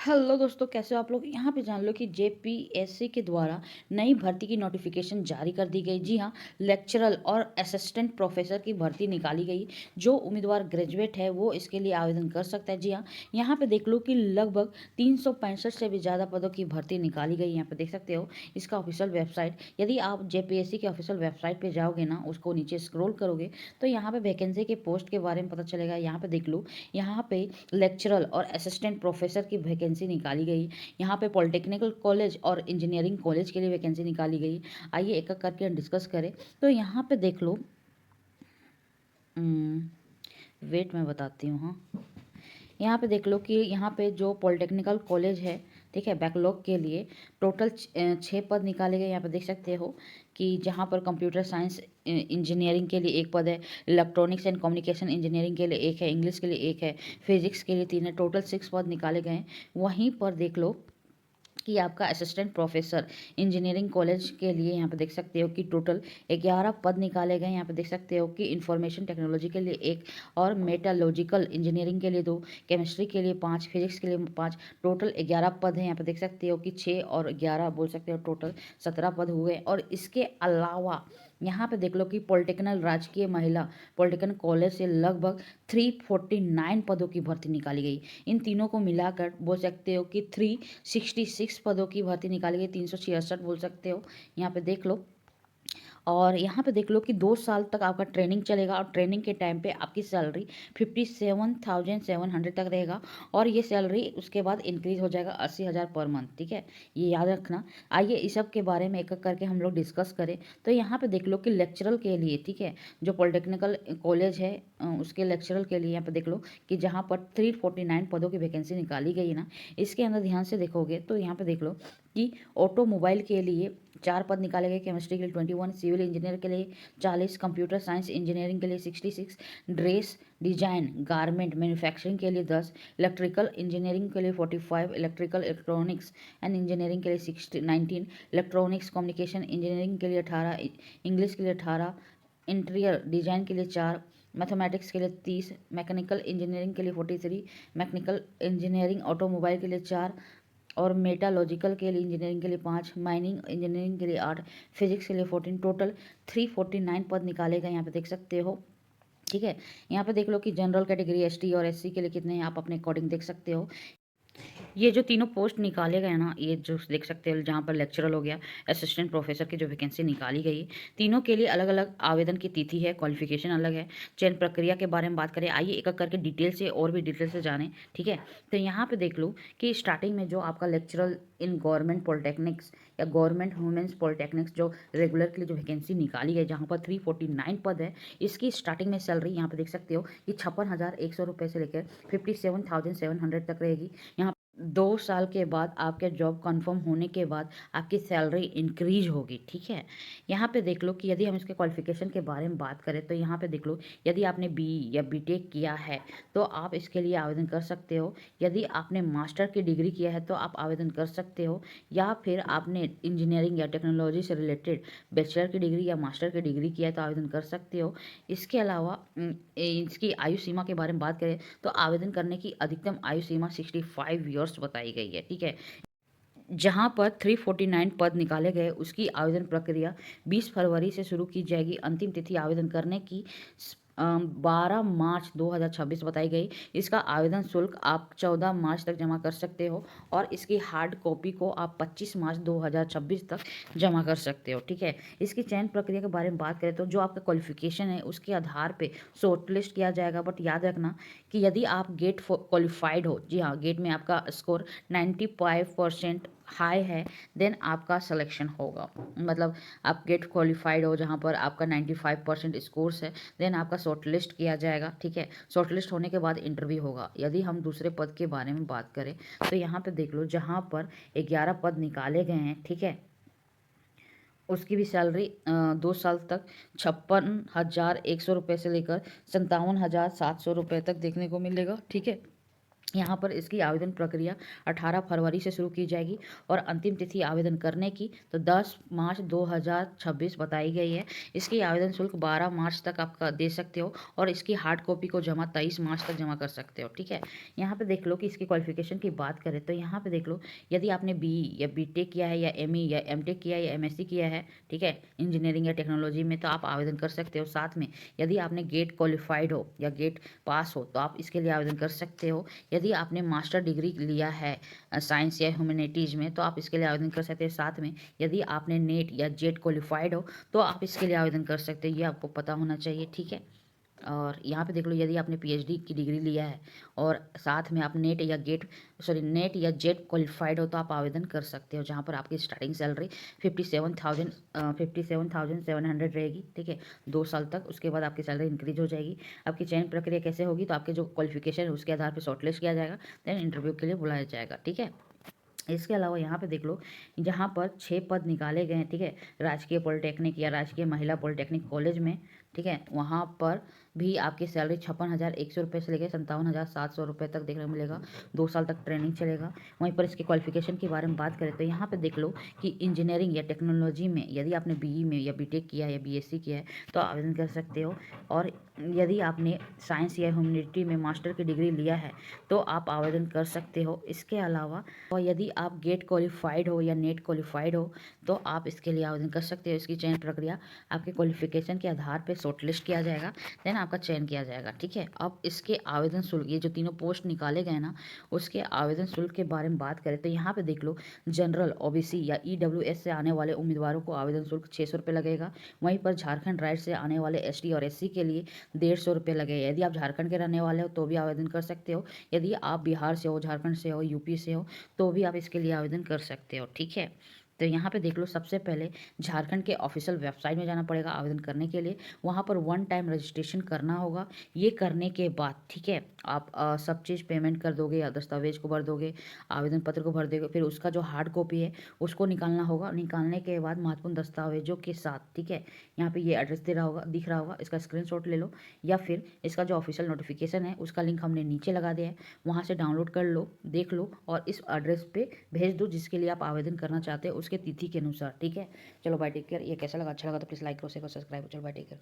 Hello दोस्तों, कैसे हो आप लोग। यहाँ पे जान लो कि जेपीएससी के द्वारा नई भर्ती की नोटिफिकेशन जारी कर दी गई। जी हाँ, लेक्चरर और असिस्टेंट प्रोफेसर की भर्ती निकाली गई। जो उम्मीदवार ग्रेजुएट है वो इसके लिए आवेदन कर सकता है। जी हाँ, यहाँ पे देख लो कि लगभग 365 से भी ज़्यादा पदों की भर्ती निकाली गई। यहाँ पे देख सकते हो इसका ऑफिशियल वेबसाइट। यदि आप जेपीएससी के ऑफिशियल वेबसाइट पर जाओगे ना, उसको नीचे स्क्रोल करोगे तो यहाँ पे वैकेंसी के पोस्ट के बारे में पता चलेगा। यहाँ पे देख लो, यहाँ पे लेक्चरर और असिस्टेंट प्रोफेसर की वैकेंसी निकाली गई। यहाँ पे पॉलिटेक्निकल कॉलेज और इंजीनियरिंग कॉलेज के लिए वैकेंसी निकाली गई। आइए एक एक करके डिस्कस करें। तो यहाँ पे देख लो, वेट मैं बताती हूँ। हाँ, यहाँ पे देख लो कि यहाँ पे जो पॉलिटेक्निकल कॉलेज है, ठीक है, बैकलॉग के लिए टोटल 6 पद निकाले गए। यहाँ पे देख सकते हो कि जहाँ पर कंप्यूटर साइंस इंजीनियरिंग के लिए 1 पद है, इलेक्ट्रॉनिक्स एंड कम्युनिकेशन इंजीनियरिंग के लिए 1 है, इंग्लिश के लिए 1 है, फिजिक्स के लिए 3 है। टोटल 6 पद निकाले गए हैं। वहीं पर देख लो कि आपका असिस्टेंट प्रोफेसर इंजीनियरिंग कॉलेज के लिए यहाँ पे देख सकते हो कि टोटल 11 पद निकाले गए। यहाँ पे देख सकते हो कि इंफॉर्मेशन टेक्नोलॉजी के लिए 1 और मेटालॉजिकल इंजीनियरिंग के लिए 2, केमिस्ट्री के लिए 5, फिजिक्स के लिए 5। टोटल 11 पद हैं। यहाँ पे देख सकते हो कि 6 और 11 बोल सकते हो, टोटल 17 पद हुए। और इसके अलावा यहाँ पे देख लो कि पॉलिटेक्निकल राजकीय महिला पॉलिटेक्निकल कॉलेज से लगभग 349 पदों की भर्ती निकाली गई। इन तीनों को मिलाकर बोल सकते हो कि 366 पदों की भर्ती निकाली गई। 366 बोल सकते हो। यहाँ पे देख लो, और यहाँ पे देख लो कि 2 साल तक आपका ट्रेनिंग चलेगा और ट्रेनिंग के टाइम पे आपकी सैलरी 57,700 तक रहेगा। और ये सैलरी उसके बाद इंक्रीज हो जाएगा 80,000 पर मंथ। ठीक है, ये याद रखना। आइए इस सब के बारे में एक एक करके हम लोग डिस्कस करें। तो यहाँ पे देख लो कि लेक्चरर के लिए, ठीक है, जो पॉलिटेक्निकल कॉलेज है उसके लेक्चरर के लिए यहाँ पे देख लो कि जहाँ पर 349 पदों की वैकेंसी निकाली गई ना, इसके अंदर ध्यान से देखोगे तो यहाँ पे देख लो कि ऑटोमोबाइल के लिए 4 पद निकाले गए, केमिस्ट्री के लिए 21, सिविल इंजीनियर के लिए 40, कंप्यूटर साइंस इंजीनियरिंग के लिए 66, ड्रेस डिजाइन गारमेंट मैन्युफैक्चरिंग के लिए 10, इलेक्ट्रिकल इंजीनियरिंग के लिए 45, इलेक्ट्रिकल इलेक्ट्रॉनिक्स एंड इंजीनियरिंग के लिए 19, इलेक्ट्रॉनिक्स कम्युनिकेशन इंजीनियरिंग के लिए 18, इंग्लिश के लिए 18, इंटीरियर डिजाइन के लिए 4, मैथमेटिक्स के लिए 30, मैकेनिकल इंजीनियरिंग के लिए 43, मैकेनिकल इंजीनियरिंग ऑटोमोबाइल के लिए 4, और मेटालॉजिकल के लिए इंजीनियरिंग के लिए 5, माइनिंग इंजीनियरिंग के लिए 8, फिजिक्स के लिए 14। टोटल 349 पद निकाले गए। यहाँ पे देख सकते हो, ठीक है। यहाँ पे देख लो कि जनरल कैटेगरी एसटी और एससी के लिए कितने हैं, आप अपने अकॉर्डिंग देख सकते हो। ये जो तीनों पोस्ट निकाले गए ना, ये जो देख सकते हो जहाँ पर लेक्चरर हो गया, असिस्टेंट प्रोफेसर की जो वैकेंसी निकाली गई, तीनों के लिए अलग अलग आवेदन की तिथि है, क्वालिफिकेशन अलग है। चयन प्रक्रिया के बारे में बात करें, आइए एक एक करके डिटेल से और भी डिटेल से जानें। ठीक है, तो यहाँ पे देख लो कि स्टार्टिंग में जो आपका लेक्चरर इन गवर्नमेंट पॉलिटेक्निक्स या गवर्नमेंट वुमेंस पॉलिटेक्निक्स जो रेगुलर के लिए जो वैकेंसी निकाली गई, जहाँ पर 349 पद है, इसकी स्टार्टिंग में सैलरी यहाँ पे देख सकते हो कि 56,100 रुपये से लेकर 57,700 तक रहेगी। यहाँ 2 साल के बाद आपके जॉब कंफर्म होने के बाद आपकी सैलरी इंक्रीज होगी। ठीक है, यहाँ पे देख लो कि यदि हम इसके क्वालिफिकेशन के बारे में बात करें तो यहाँ पे देख लो, यदि आपने बीई या बीटेक किया है तो आप इसके लिए आवेदन कर सकते हो। यदि आपने मास्टर की डिग्री किया है तो आप आवेदन कर सकते हो, या फिर आपने इंजीनियरिंग या टेक्नोलॉजी से रिलेटेड बैचलर की डिग्री या मास्टर की डिग्री किया है तो आवेदन कर सकते हो। इसके अलावा इसकी आयु सीमा के बारे में बात करें तो आवेदन करने की अधिकतम आयु सीमा 65 ईयर्स बताई गई है। ठीक है, जहां पर 349 पद निकाले गए, उसकी आवेदन प्रक्रिया 20 फरवरी से शुरू की जाएगी। अंतिम तिथि आवेदन करने की 12 मार्च 2026 बताई गई। इसका आवेदन शुल्क आप 14 मार्च तक जमा कर सकते हो और इसकी हार्ड कॉपी को आप 25 मार्च 2026 तक जमा कर सकते हो। ठीक है, इसकी चयन प्रक्रिया के बारे में बात करें तो जो आपका क्वालिफिकेशन है उसके आधार पे शॉर्टलिस्ट किया जाएगा। बट याद रखना कि यदि आप गेट क्वालिफाइड हो, जी हाँ, गेट में आपका स्कोर 95% हाई है, देन आपका सिलेक्शन होगा। मतलब आप गेट क्वालिफाइड हो जहाँ पर आपका 95% स्कोर्स है, देन आपका शॉर्टलिस्ट किया जाएगा। ठीक है, शॉर्टलिस्ट होने के बाद इंटरव्यू होगा। यदि हम दूसरे पद के बारे में बात करें तो यहाँ पे देख लो, जहाँ पर 11 पद निकाले गए हैं, ठीक है, उसकी भी सैलरी 2 साल तक 56,100 रुपये से लेकर 57,700 रुपये तक देखने को मिलेगा। ठीक है, यहाँ पर इसकी आवेदन प्रक्रिया 18 फरवरी से शुरू की जाएगी और अंतिम तिथि आवेदन करने की तो 10 मार्च 2026 बताई गई है। इसकी आवेदन शुल्क 12 मार्च तक आप दे सकते हो और इसकी हार्ड कॉपी को जमा 23 मार्च तक जमा कर सकते हो। ठीक है, यहाँ पे देख लो कि इसकी क्वालिफिकेशन की बात करें तो यहाँ पे देख लो, यदि आपने BE या BTech किया है या ME या MTech किया है या MSc किया है, ठीक है, इंजीनियरिंग या टेक्नोलॉजी में, तो आप आवेदन कर सकते हो। साथ में यदि आपने गेट क्वालिफाइड हो या गेट पास हो तो आप इसके लिए आवेदन कर सकते हो। यदि आपने मास्टर डिग्री लिया है साइंस या ह्यूमैनिटीज़ में तो आप इसके लिए आवेदन कर सकते हैं। साथ में यदि आपने नेट या जेट क्वालिफाइड हो तो आप इसके लिए आवेदन कर सकते हैं, ये आपको पता होना चाहिए। ठीक है, और यहाँ पे देख लो, यदि आपने PhD की डिग्री लिया है और साथ में आप नेट या जेट क्वालिफाइड हो तो आप आवेदन कर सकते हो, जहाँ पर आपकी स्टार्टिंग सैलरी 57,700 रहेगी। ठीक है, 2 साल तक, उसके बाद आपकी सैलरी इंक्रीज हो जाएगी। आपकी चयन प्रक्रिया कैसे होगी, तो आपके जो क्वालिफिकेशन है उसके आधार पर शॉर्टलिस्ट किया जाएगा, देन इंटरव्यू के लिए बुलाया जाएगा। ठीक है, इसके अलावा यहाँ पे देख लो, जहाँ पर 6 पद निकाले गए हैं, ठीक है, राजकीय पॉलिटेक्निक या राजकीय महिला पॉलिटेक्निक कॉलेज में, ठीक है, वहाँ पर भी आपकी सैलरी 56,100 रुपये से लेकर 57,700 रुपये तक देखने को मिलेगा। 2 साल तक ट्रेनिंग चलेगा। वहीं पर इसके क्वालिफिकेशन के बारे में बात करें तो यहाँ पे देख लो कि इंजीनियरिंग या टेक्नोलॉजी में यदि आपने BE में या BTech किया है या BSc किया है तो आवेदन कर सकते हो। और यदि आपने साइंस या ह्यूमैनिटी में मास्टर की डिग्री लिया है तो आप आवेदन कर सकते हो। इसके अलावा और यदि आप गेट क्वालिफाइड हो या नेट क्वालिफाइड हो तो आप इसके लिए आवेदन कर सकते हो। इसकी चयन प्रक्रिया आपके क्वालिफिकेशन के आधार पर शॉर्टलिस्ट किया जाएगा, देन आपका चयन किया जाएगा। ठीक है, अब इसके आवेदन शुल्क, ये जो तीनों पोस्ट निकाले गए ना, उसके आवेदन शुल्क के बारे में बात करें तो यहाँ पे देख लो, जनरल OBC या EWS से आने वाले उम्मीदवारों को आवेदन शुल्क 600 रुपये लगेगा। वहीं पर झारखंड राज्य से आने वाले ST और SC के लिए 150 रुपये लगेगा। यदि आप झारखंड के रहने वाले हो तो भी आवेदन कर सकते हो। यदि आप बिहार से हो, झारखंड से हो, UP से हो तो भी आप इसके लिए आवेदन कर सकते हो। ठीक है, तो यहाँ पे देख लो, सबसे पहले झारखंड के ऑफिशियल वेबसाइट में जाना पड़ेगा आवेदन करने के लिए। वहाँ पर 1 टाइम रजिस्ट्रेशन करना होगा। ये करने के बाद, ठीक है, आप सब चीज़ पेमेंट कर दोगे या दस्तावेज को भर दोगे, आवेदन पत्र को भर दोगे, फिर उसका जो हार्ड कॉपी है उसको निकालना होगा। निकालने के बाद महत्वपूर्ण दस्तावेजों के साथ, ठीक है, यहाँ पे ये एड्रेस दिख रहा होगा, इसका स्क्रीनशॉट ले लो या फिर इसका जो ऑफिशियल नोटिफिकेशन है उसका लिंक हमने नीचे लगा दिया है, वहाँ से डाउनलोड कर लो, देख लो और इस एड्रेस पे भेज दो जिसके लिए आप आवेदन करना चाहते हो उसके तिथि के अनुसार। ठीक है, चलो बाय, टेक केयर। ये कैसा लगा, अच्छा लगा तो प्लीज़ लाइक करो, शेयर करो, सब्सक्राइब करो। चलो बाय, टेक केयर।